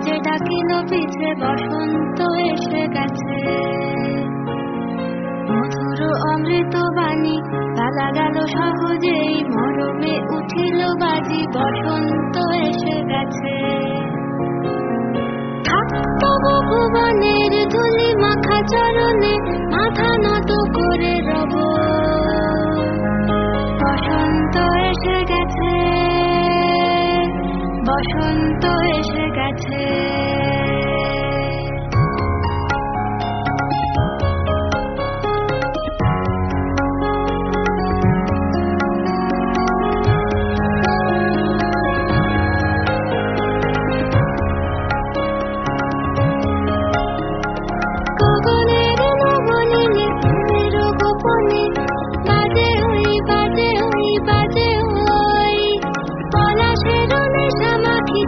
যে ডাকিল পিছে বসন্ত এসে গেছে। মধুর অমৃত বাণী পালা গেল সহজেই, মরমে উঠিল বাজি বসন্ত এসে গেছে। তবু ভুবনের ধুলি মাখা চরণে মাথা নত করে রব, বসন্ত এসে গেছে, বসন্ত এসে গেছে।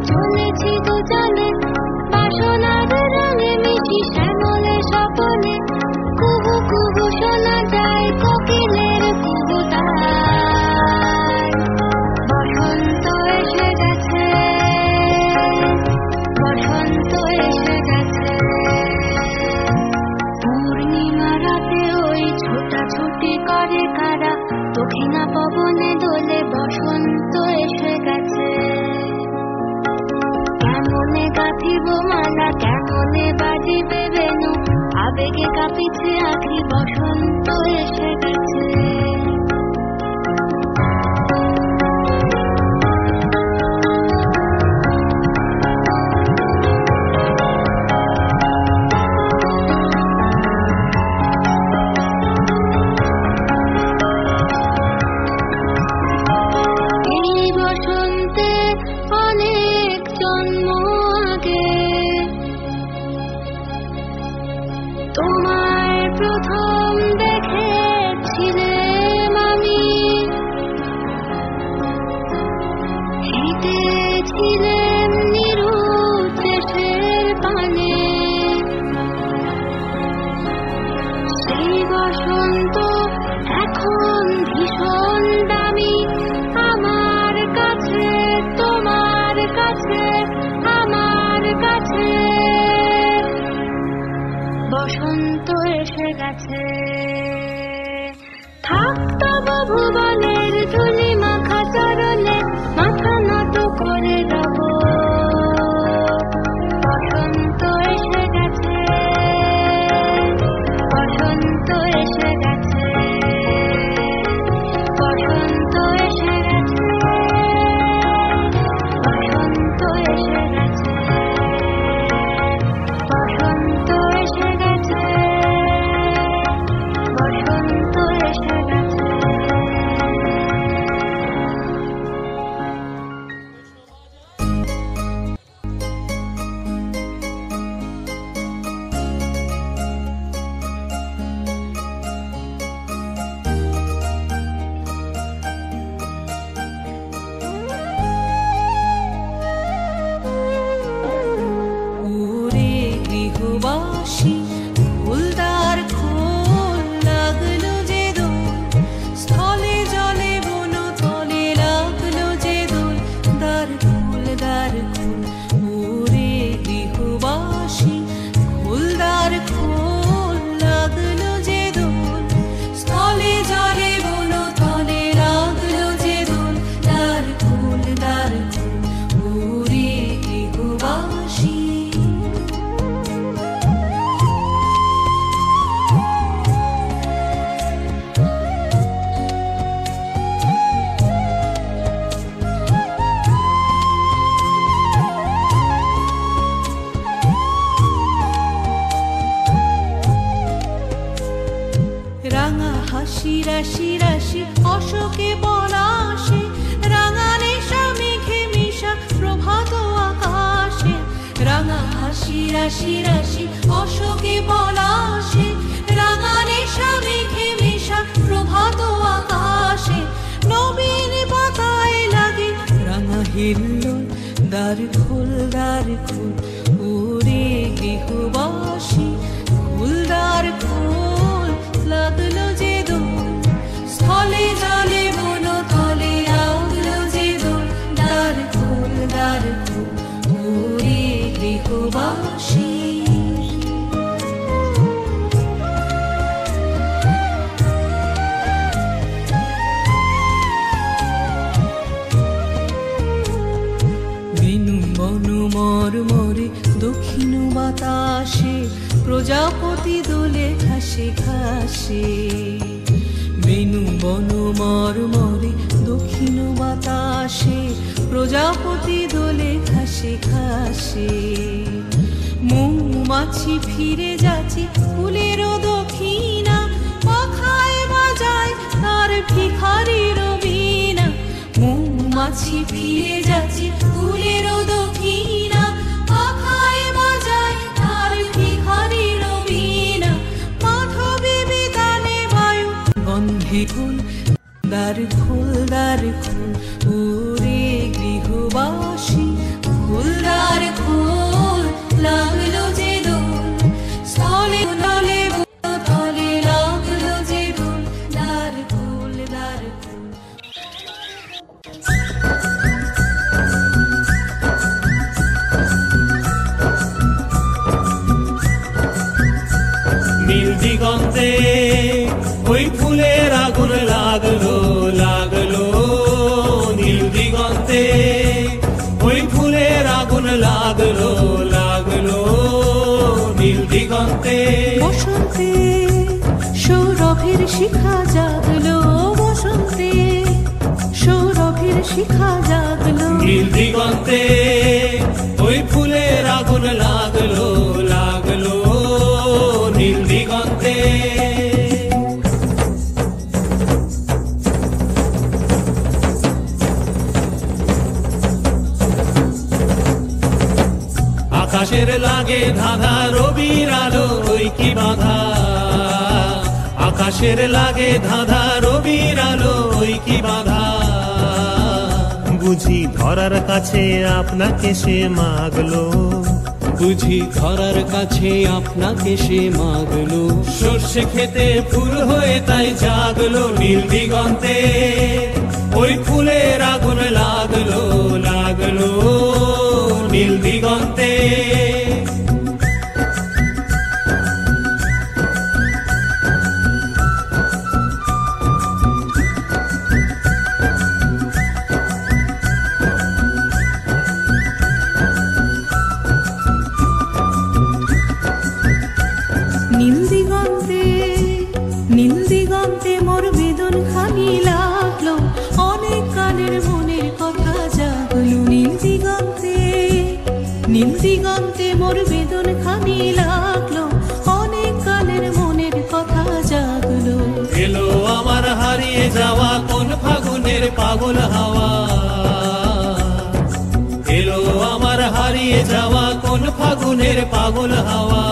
চলেছি তো চলে বাসনার রঙে মিশি শ্যামলে স্বপনে, কুহু কুহু শোনা যায় কোকিলের কুহুতায়। বসন্ত এসে গেছে, বসন্ত এসে গেছে। পূর্ণিমা রাতে ওই ছোটাছুটি করে কারা, দক্ষিণা পবনে দোলে বসন্ত এসে গেছে। কেমনে গাঁথিব মালা, কেমনে বাজিবে বেনু, আবেগে কাঁপিছে আখি বসন্ত এসে গেছে। তোমায় প্রথম দেখেছিলাম আমি, হেঁটেছিলেন নিরুদ্দেশের পানে। সেই বসন্ত এখন ভীষণ দামি আমার কাছে, তোমার কাছে, আমার কাছে। বসন্ত এসে গেছে। থাকতব ভুবনের ধুলি মাখা চরণে মাথা নত করে রব, বসন্ত এসে গেছে, বসন্ত এসে গেছে, বসন্ত এসে গেছে, বসন্ত এসে গেছে, বসন্ত এসে গেছে, বসন্ত এসে গেছে। রাশি রাশি অশোকে পলাশে, রাঙা নেশা মেঘে মিশা প্রভাত আকাশে। রাঙা হাসি রাশি রাশি অশোকে পলাশে, রাঙা নেশা মেঘে মিশা প্রভাত আকাশে। নবীন পাতায় লাগে রাঙা হিল্লোল, দ্বার খোল দ্বার খোল ওরে গৃহবাসী, খোল দ্বার খোল লাগলো যে দোল, স্থলে জলে বন তলে লাগলো যে দোল। দ্বার খোল ওরে গৃহ প্রজাপতি দোলে ঘাসে ঘাসে বেনু বন মরমরে দক্ষিণ বাতাসে প্রজাপতি দোলে ঘাসে ঘাসে মৌমাছি ফিরে যাচ্ছে ফুলেরও দক্ষিণা পাখায় বাজায় তার ভিখারির বীণা মৌমাছি ফিরে যাচ্ছে ফুলেরও দক্ষিণা পাখায় বাজায় তার ভিখারির বীণা মাধবী বিতানে বায়ু গন্ধে ফুল দ্বার খোল ওরে গৃহবাসী ফুলদার খোল লাগলো যে দোল স্থলে দলে তলে লাগলো যে দোল দ্বার খোল নীল দিগন্তে ওই ফুলের আগুন লাগলো লাগলো নীল দিগন্তে ওই ফুলের আগুন লাগলো লাগলো নীল দিগন্তে বসন্তে সৌরভের শিখা জাগলো বসন্তে সৌরভের শিখা জাগলো নীল দিগন্তে ওই ফুলের আগুন লাগলো লাগলো নীল দিগন্তে আকাশের লাগে ধাঁধা রবির আলো ওই কি বাধা আকাশের লাগে ধাঁধা রবির আলো ওই কি বাধা বুঝি ধরার কাছে আপনাকে সে মাগলো বুঝি ধরার কাছে আপনাকে সে মাগলো সর্ষে খেতে ফুল হয়ে তাই জাগলো নীল দিগন্তে ওই ফুলের আগুন লাগলো লাগলো নীল দিগন্তে নীল দিগন্তে মোর বেদন খানি লাগলো অনেক কানের মনের কথা জাগলো নীল দিগন্তে মোর বেদন খানি লাগলো অনেক কানের মনের কথা জাগলো এলো আমার হারিয়ে যাওয়া কোন ফাগুনের পাগল হাওয়া এলো আমার হারিয়ে যাওয়া কোন ফাগুনের পাগল হাওয়া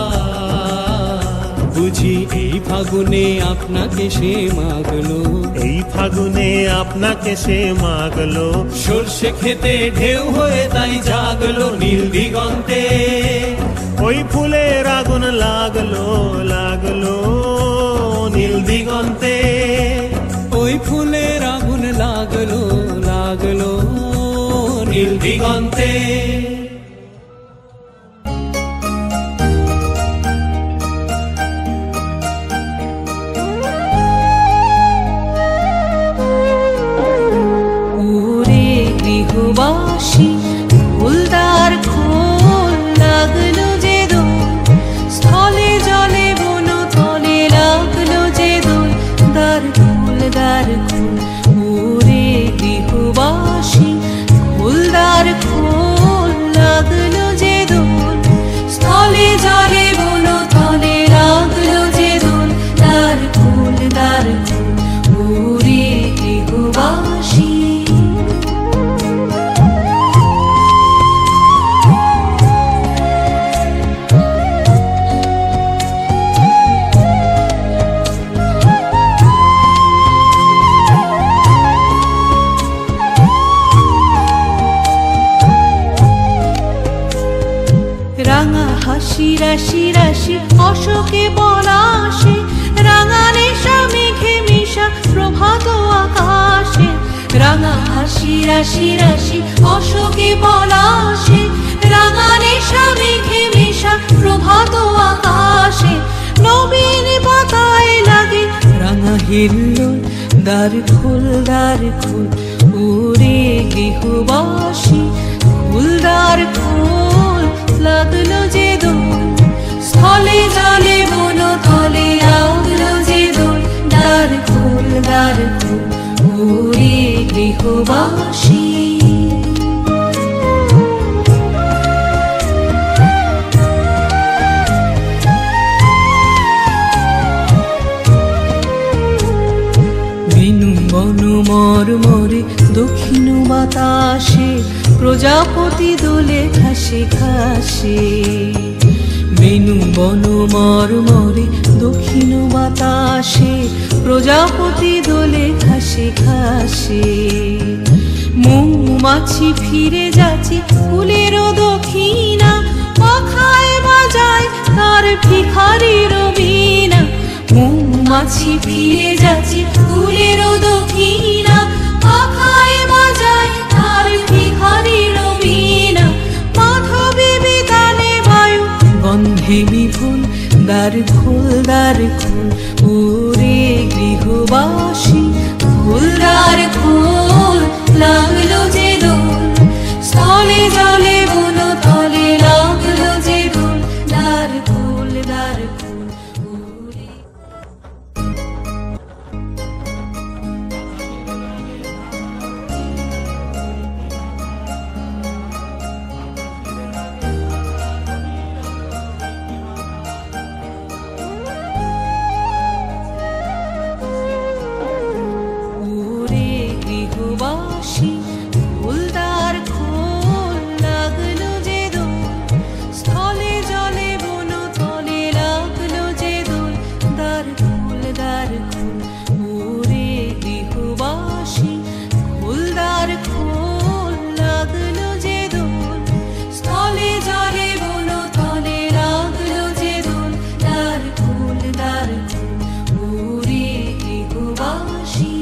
বুঝি এই ফাগুনে আপনাকে সে মাগলো এই ফাগুনে আপনাকে সে মাগলো সর্ষে খেতে ঢেউ হয়ে তাই জাগলো নীল দিগন্তে ওই ফুলের আগুন লাগলো লাগলো নীল দিগন্তে ওই ফুলের আগুন লাগলো লাগলো নীল দিগন্তে গৃহবাসী ফুলদার খোল লাগলো যে দোল স্থলে জলে বন তলে লাগলো যে দোল দ্বার খোল ওরে গৃহবাসী ফুলদার খোল লাগলো যে দোল স্থলে জলে বন তলে লাগলো যে দোল দ্বার খোল ওরে গৃহবাসী রাঙা হাসি রাশি রাশি অশোকে পলাশে রাঙা নেশা মেঘে মিশা প্রভাত আকাশে রাঙা হাসি রাশি রাশি অশোকে পলাশে রাঙা নেশা মেঘে মিশা প্রভাত আকাশে নবীন পাতায় লাগে রাঙা হিল্লোল দ্বার খোল ওরে গৃহবাসী ফুলদার খোল লাগলো যে দোল স্থলে জলে বন তলে লাগলো যে দোল দ্বার খোল ওরে গৃহবাসী মরমরে দক্ষিণ বাতাসে প্রজাপতি দোলে ঘাসে ঘাসে বেনু বন মরমরে দক্ষিণ বাতাসে প্রজাপতি দোলে ঘাসে ঘাসে মৌমাছি ফিরে যাচ্ছে ফুলেরও দক্ষিণা পাখায় বাজায় তার ভিখারির বীণা মৌমাছি ফিরে যাচ্ছে ফুলেরও দক্ষিণা পাখায় বাজায় তার ভিখারির বীণা মাধবী বিতানে বায়ু গন্ধে বিপুল দ্বার খোল ওরে গৃহবাসী খোল লাগলো যে দোল স্থলে জলে বন তলে লাগলো যে দোল দ্বার খোল ওরে গৃহবাসী ফুলদার খোল লাগলো যে দোল স্থলে জলে বন তলে লাগলো যে দোল দ্বার খোল ওরে গৃহবাসী ফুলদার খোল লাগলো যে দোল স্থলে জলে বন তলে লাগলো যে দোল দ্বার খোল ওরে গৃহবাসী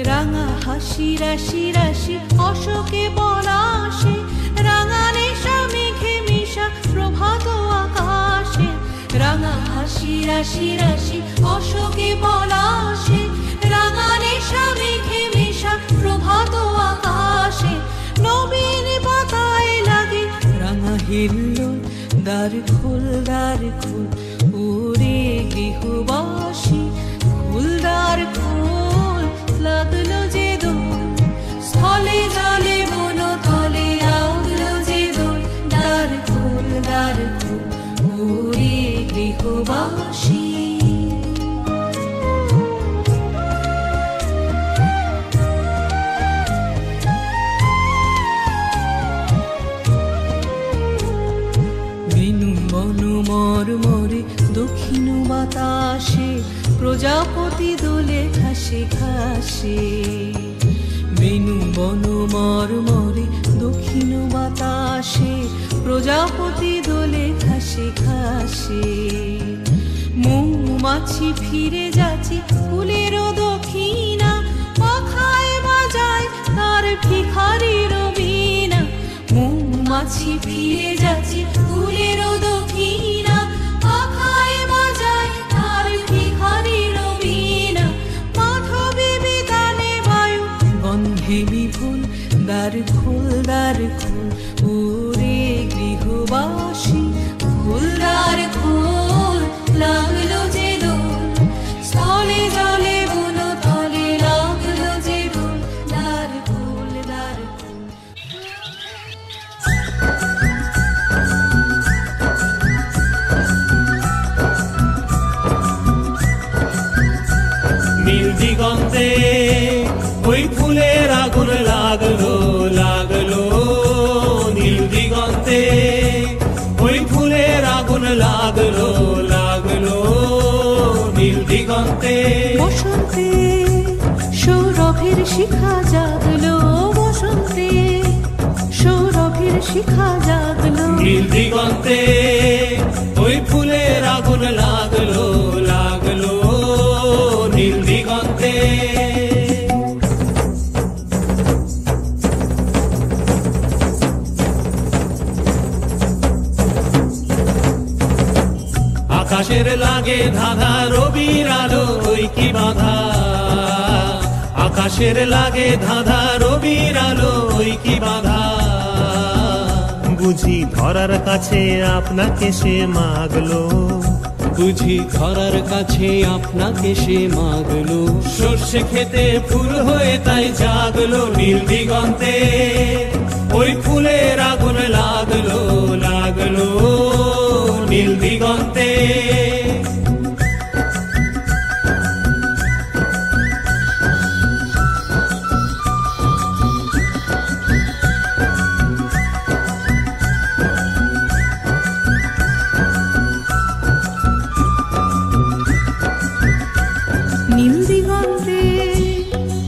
রাঙা হাসি রাশি রাশি অশোকে পলাশে রাঙা নেশা মেঘে মিশা প্রভাত আকাশে রাঙা হাসি রাশি রাশি অশোকে পলাশে রাঙা নেশা মেঘে মিশা প্রভাত আকাশে নবীন পাতায় লাগে রাঙা হিল্লোল দ্বার খোল ওরে গৃহবাসী ফুলদার খোল লাগলো যে দোল স্থলে জলে বন তলে লাগলো যে দোল দ্বার খোল ওরে গৃহবাসী বেনু বন মরমরে দক্ষিণ বাতাসে প্রজাপতি দোলে ঘাসে ঘাসে বেনু বন মরমরে দক্ষিণ বাতাসে প্রজাপতি দোলে ঘাসে ঘাসে মৌমাছি ফিরে যাচ্ছে ফুলেরও দক্ষিণা পাখায় বাজায় তার ভিখারির বীণা মৌমাছি ফিরে যাচ্ছে ফুলেরও দক্ষিণা পাখায় বাজায় তার ভিখারির বীণা মাধবী বিতানে বায়ু গন্ধে বিপুল দ্বার খোল ওরে গৃহবাসী খোল লাগলো যে দোল স্থলে জলে বন তলে লাগলো যে দোল দ্বার খোল নীল দিগন্তে ওই ফুলের আগুন লাগলো নীল দিগন্তে ওই ফুলের আগুন লাগলো নীল দিগন্তে বসন্তে সৌরভের শিখা জাগলো বসন্তে সৌরভের শিখা জাগলো নীল দিগন্তে ওই ফুলের আগুন লাগলো নীল দিগন্তে আকাশের লাগে ধাঁধা রবির আলো ওই কি বাধা আকাশের লাগে ধাঁধা রবির আলো ওই কি বাধা বুঝি ধরার কাছে আপনাকে সে মাগলো বুঝি ধরার কাছে আপনাকে সে মাগলো সর্ষে খেতে ফুল হয়ে তাই জাগলো নীল দিগন্তে ওই ফুলের আগুন লাগলো লাগলো নীল দিগন্তে নীল দিগন্তে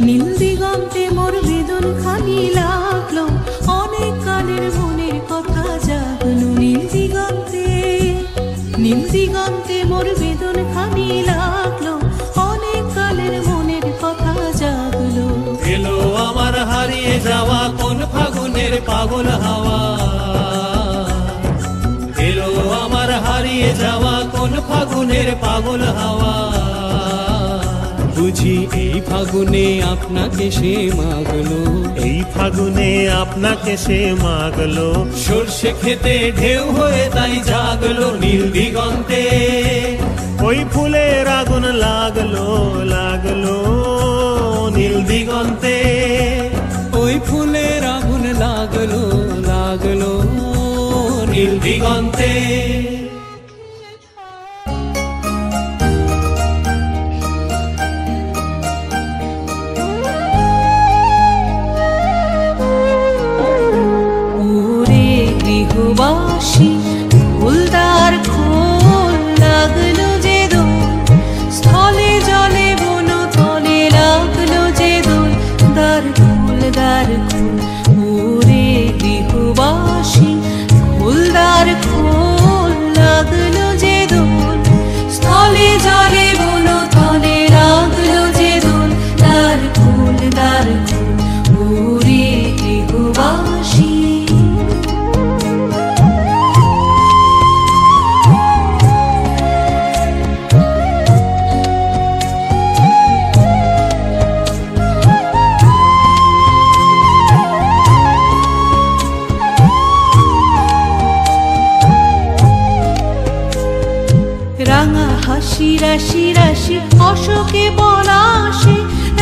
নীল দিগন্তে মোর বেদন খানি লাগলো অনেক কালের মনের কথা জাগলো নীল দিগন্তে মোর বেদন খানি লাগলো অনেক কালের মনের কথা জাগলো এলো আমার হারিয়ে যাওয়া কোন ফাগুনের পাগল হাওয়া এলো আমার হারিয়ে যাওয়া কোন ফাগুনের পাগল হাওয়া বুঝি এই ফাগুনে আপনাকে সে মাগলো এই ফাগুনে আপনাকে সে মাগলো সর্ষে খেতে ঢেউ হয়ে তাই জাগলো নীল দিগন্তে ওই ফুলের আগুন লাগলো লাগলো নীল দিগন্তে ওই ফুলের আগুন লাগলো লাগলো নীল দিগন্তে গৃহবাসী ফুলদার খোল লাগলো যে দোল স্থলে জলে বন তলে লাগলো যে দোল দার খোল ওরে গৃহবাসী ফুলদার খোল লাগলো যে দোল স্থলে জলে বন তলে লাগলো যে দোল দার খোল ওরে গৃহবাসী রাঙা হাসি রাশি রাশি অশোকে পলাশে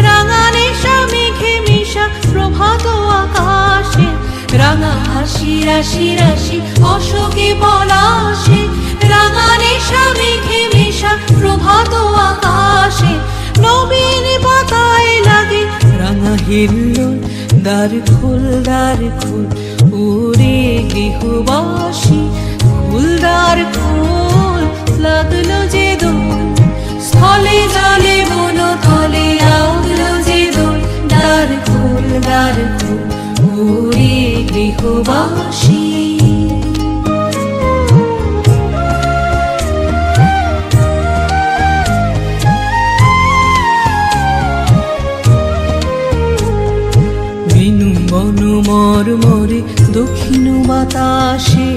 রাঙা নেশা মেঘে মিশা প্রভাত আকাশে রাঙা হাসি রাশি রাশি অশোকে পলাশে রাঙা নেশা মেঘে মিশা প্রভাত আকাশে নবীন পাতায় লাগে রাঙা হিল্লোল দ্বার খোল ওরে গৃহবাসী ফুলদার খোল লাগলো যে দোল স্থলে জলে বন তলে লাগলো যে দোল দ্বার খোল ওরে গৃহবাসী বেনু বন মরমরে দক্ষিণ বাতাসে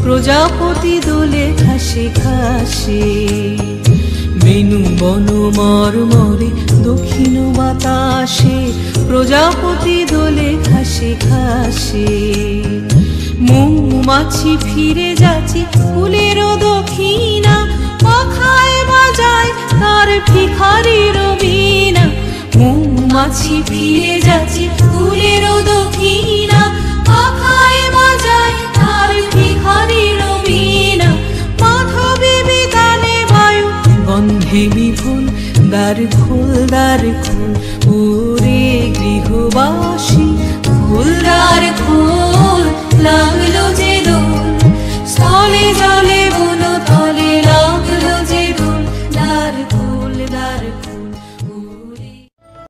প্রজাপতি দোলে ঘাসে ঘাসে বেনু বন মরমরে দক্ষিণ বাতাসে প্রজাপতি দোলে ঘাসে ঘাসে মৌমাছি ফিরে যাচ্ছে ফুলের দক্ষিণা পাখায় বাজায় তার ভিখারির বীণা মৌমাছি ফিরে যাচ্ছে ফুলের দক্ষিণা পাখায় বাজায় তার ভিখারির বীণা মাধবী বিতানে বায়ু গন্ধে বিপুল দ্বার খোল ওরে গৃহবাসী ফুলদার খোল লাগলো যে দোল স্থলে